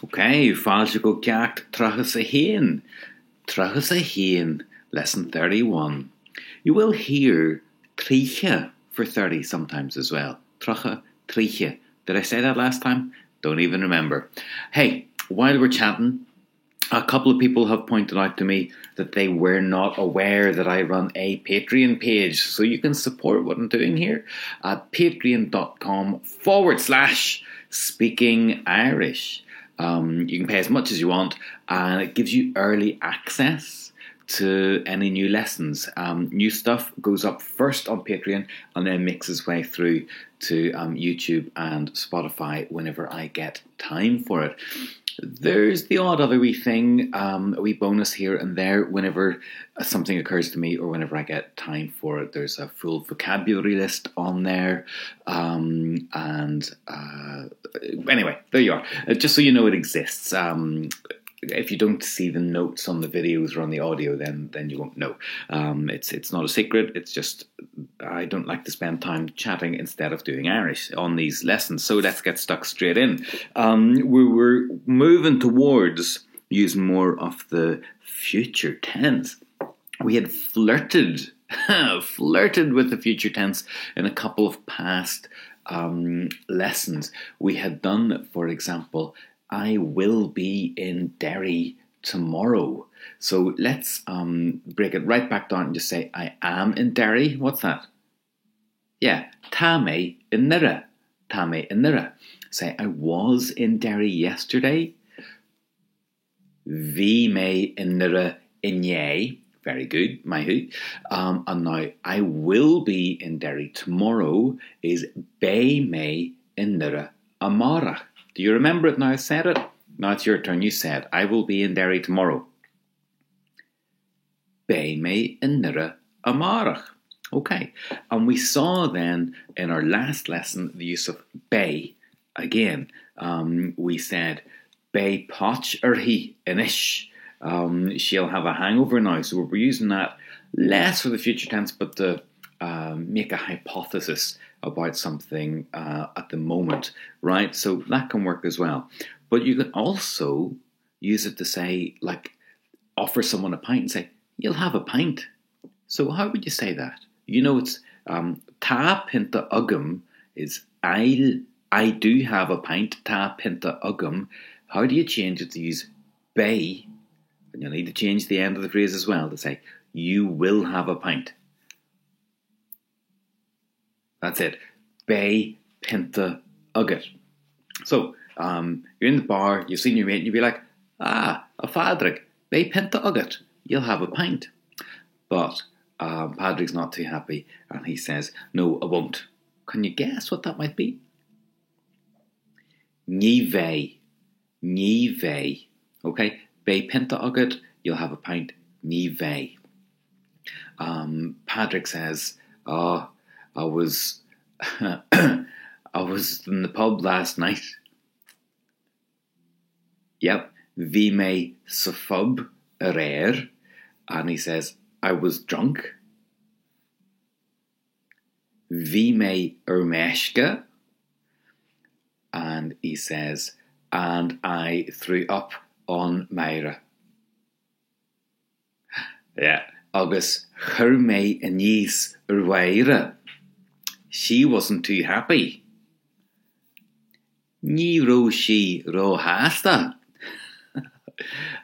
Okay, fáilte go ceacht trachas a héin. Trachas a héin, lesson 31. You will hear tríche for 30 sometimes as well. Tracha, tríche. Did I say that last time? Don't even remember. Hey, while we're chatting, a couple of people have pointed out to me that they were not aware that I run a Patreon page. So you can support what I'm doing here at patreon.com/speaking Irish. You can pay as much as you want, and it gives you early access to any new lessons. New stuff goes up first on Patreon and then makes its way through to YouTube and Spotify whenever I get time for it. There's the odd other wee thing, a wee bonus here and there whenever something occurs to me or whenever I get time for it. There's a full vocabulary list on there. Anyway, there you are. Just so you know it exists. If you don't see the notes on the videos or on the audio, then you won't know. It's not a secret. It's just I don't like to spend time chatting instead of doing Irish on these lessons. So let's get stuck straight in. We're moving towards using more of the future tense. We had flirted with the future tense in a couple of past lessons. We had done, for example, I will be in Derry tomorrow. So let's break it right back down and just say, I am in Derry. What's that? Yeah, tá mé in nire. Tá mé in nire. Say, I was in Derry yesterday. Bhí mé in nire inné. Very good, Maihu. And now, I will be in Derry tomorrow is bé mé in nire amárach. Do you remember it now I said it? Now it's your turn. You said, I will be in Derry tomorrow. Bé mé in nire amárach. Okay. And we saw then in our last lesson the use of bé again. We said, bé poch he inish. She'll have a hangover now. So we're using that less for the future tense, but to make a hypothesis about something at the moment, right? So that can work as well. But you can also use it to say, like, offer someone a pint and say, you'll have a pint. So how would you say that? You know, it's tá pinta agam is I do have a pint. Tá pinta agam. How do you change it to use bé? And you'll need to change the end of the phrase as well to say, you will have a pint. That's it. Bé pinta agat. So, you're in the bar, you've seen your mate, and you'll be like, a Padraig, bé pinta agat. You'll have a pint. But Padraig's not too happy, and he says, no, I won't. Can you guess what that might be? Ní bheidh. Ní bheidh. Okay? Bé pinta agat, you'll have a pint. Ní bheidh. Padraig says, I was I was in the pub last night. Yep, bhí mé sa pub a réir. And he says, I was drunk. Bhí mé meisce. And he says, and I threw up on Myra. Yeah, agus chur mé a níos ar She wasn't too happy. Ní ró sí ró hásta.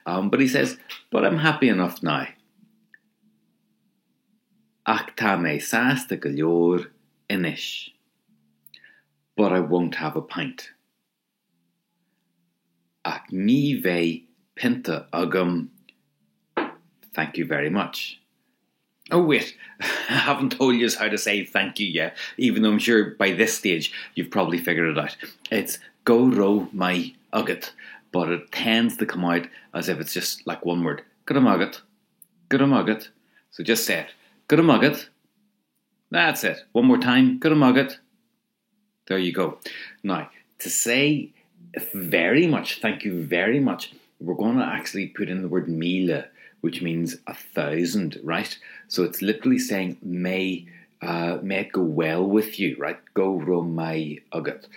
But he says, but I'm happy enough now. Ach tá mé sásta go leor inis. But I won't have a pint. Ach ní bheidh pinta agam. Thank you very much. Oh wait, I haven't told you how to say thank you yet, even though I'm sure by this stage you've probably figured it out. It's go ro mai agat, but it tends to come out as if it's just like one word. Guramagat. Guramagat. So just say it. Guramagat. That's it. One more time. Guramagat. There you go. Now, to say very much, thank you very much, we're going to actually put in the word mille, which means 1,000, right? So it's literally saying, may it go well with you, right? Go ro mai agat.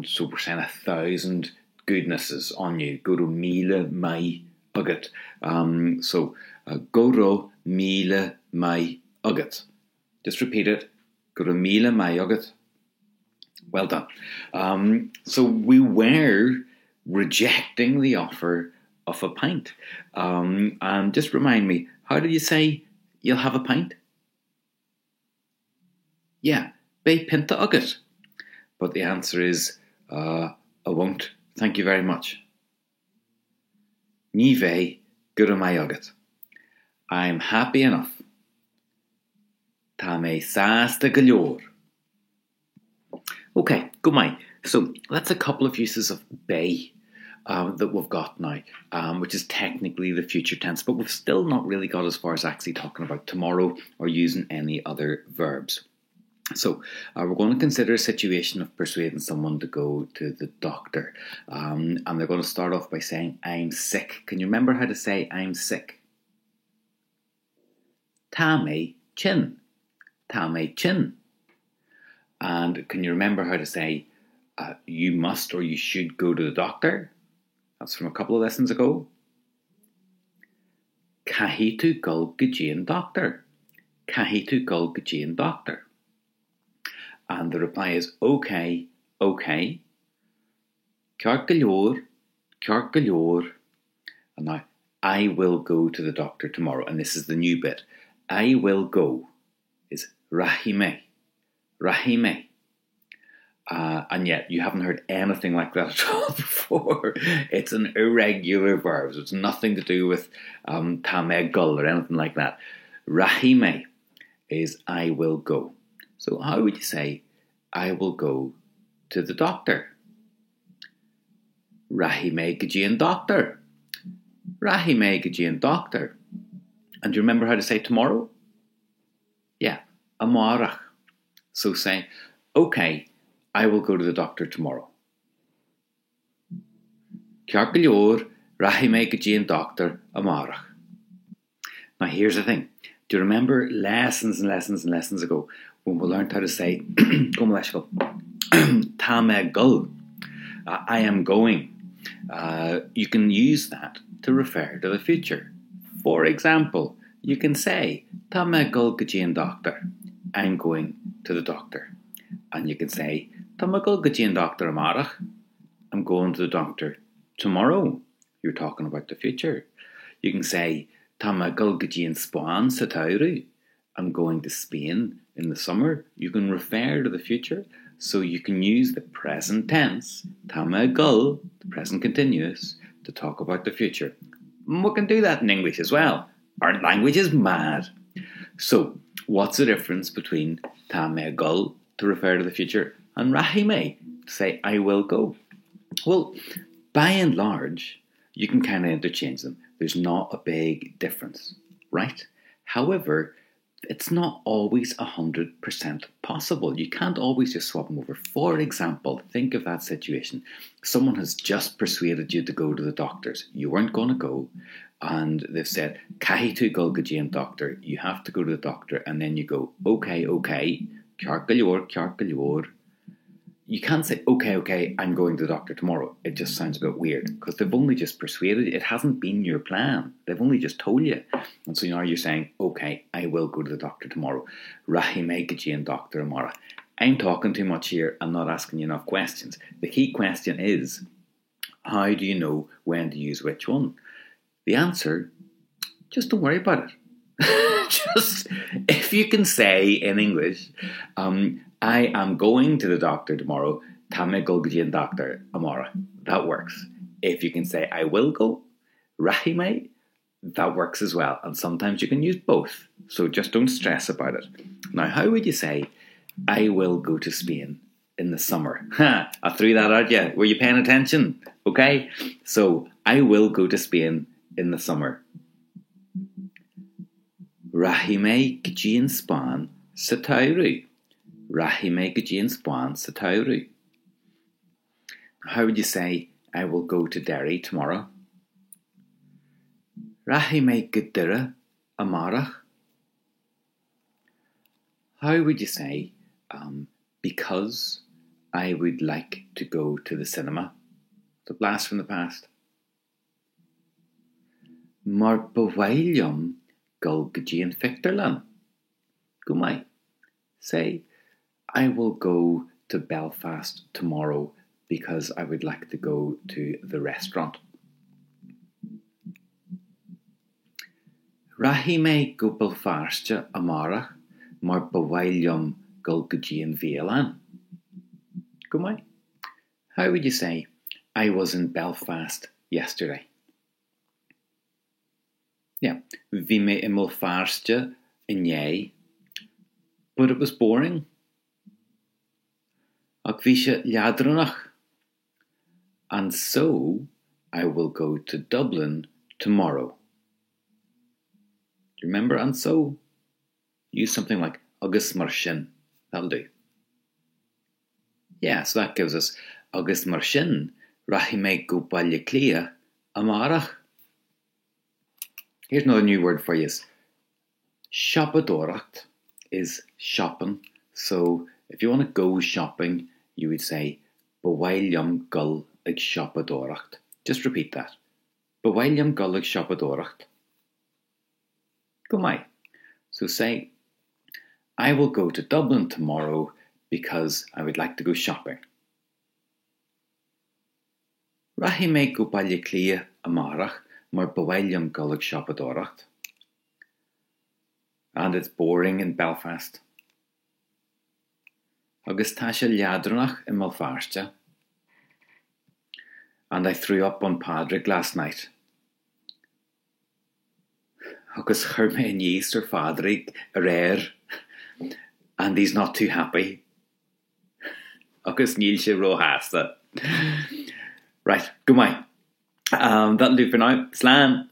So we're saying 1,000 goodnesses on you. Guru míle mai agat. Guru míle mai agat. Just repeat it. Guru míle mai agat. Well done. So we were rejecting the offer of a pint. And just remind me, how did you say you'll have a pint? Yeah, be pinta agat. But the answer is, I won't. Thank you very much. Ní bheidh gura mai agat. I'm happy enough. Tá mé sásta go leor. Okay, go mai. So that's a couple of uses of be that we've got now, which is technically the future tense, but we've still not really got as far as actually talking about tomorrow or using any other verbs. So we're going to consider a situation of persuading someone to go to the doctor. And they're going to start off by saying, I'm sick. Can you remember how to say I'm sick? Tá mé chin. Tá mé chin. And can you remember how to say, you must or you should go to the doctor? That's from a couple of lessons ago. Caithfidh tú gul go dtí an doctor. Caithfidh tú gul go dtí an doctor. And the reply is, okay, okay. Ceart go leor. And now, I will go to the doctor tomorrow. And this is the new bit. I will go is rahime. Rahime. And yet, you haven't heard anything like that at all before. It's an irregular verb. So it's nothing to do with tá gul or anything like that. Rahime is I will go. So how would you say, I will go to the doctor? Rahime go dtí an doctor. Rahime go dtí an doctor. And do you remember how to say tomorrow? Yeah, amárach. So say, okay, I will go to the doctor tomorrow. Ceart go leor, rahime go dtí an doctor amárach. Now here's the thing. Do you remember lessons and lessons and lessons ago when we learned how to say, tá mé gul, I am going? You can use that to refer to the future. For example, you can say, tá mé gul go dtí an doctor. I'm going to the doctor. And you can say, tá mé gul go dtí an doctor amárach. I'm going to the doctor tomorrow. You're talking about the future. You can say, tá mé gul go dtí an Spáinn sa todhraidh. I'm going to Spain in the summer. You can refer to the future, so you can use the present tense, tá mé gul, the present continuous, to talk about the future. And we can do that in English as well. Our language is mad. So, what's the difference between tá mé gul, to refer to the future, and rahime, to say I will go? Well, by and large, you can kind of interchange them. There's not a big difference, right? However, it's not always 100% possible. You can't always just swap them over. For example, think of that situation. Someone has just persuaded you to go to the doctors. You weren't going to go, and they've said, Caithfidh tú gul go dtí an doctor. You have to go to the doctor, and then you go, okay, okay, ceart go leor. You can't say, okay, I'm going to the doctor tomorrow. It just sounds a bit weird because they've only just persuaded you. It hasn't been your plan. They've only just told you. And so now you're saying, okay, I will go to the doctor tomorrow. Rahime go dtí an doctor amárach. I'm talking too much here. I'm not asking you enough questions. The key question is, how do you know when to use which one? The answer, just don't worry about it. Just, if you can say in English, I am going to the doctor tomorrow, tá mé gul go dtí an doctor amárach. That works. If you can say I will go, rahime, that works as well. And sometimes you can use both. So just don't stress about it. Now, how would you say I will go to Spain in the summer? I threw that at you. Were you paying attention? Okay. So I will go to Spain in the summer. Rahime go dtí an Spáinn sa todhraidh. Rahime go dtí an Spáinn sa todhraidh. How would you say I will go to Derry tomorrow? Rahime go deireadh amárach. How would you say because I would like to go to the cinema? It's a blast from the past. Mar bhfuil go gdí Fictorlan. Go mai. Say, I will go to Belfast tomorrow because I would like to go to the restaurant. Rahi me go Belfastja amara, mar bhfuil go gdí Vielan. Go mai. How would you say, I was in Belfast yesterday? Yeah, vi me in Belfastja inné, but it was boring. Ach vi se leadranach. And so I will go to Dublin tomorrow. Do you remember and so? Use something like agus mar sin. That'll do. Yeah, so that gives us agus mar sin rahi me go baile clia amarach. Here's another new word for you. Shoppadoracht is shopping. So if you want to go shopping, you would say bhfuil gul ag shoppadoracht. Just repeat that. Bhfuil gul ag shoppadoracht. Go mai. So say, I will go to Dublin tomorrow because I would like to go shopping. Rahi me go baile clia amarach mar bhfuil gul ag shoppadoracht. And it's boring in Belfast. Agus tá sé leadranach in Belfastja. And I threw up on Padraig last night. Agus chuir me an Easter Padraig a réir, and he's not too happy. Agus níl sé róhasta. Right, go mai. That'll do for now. Slán.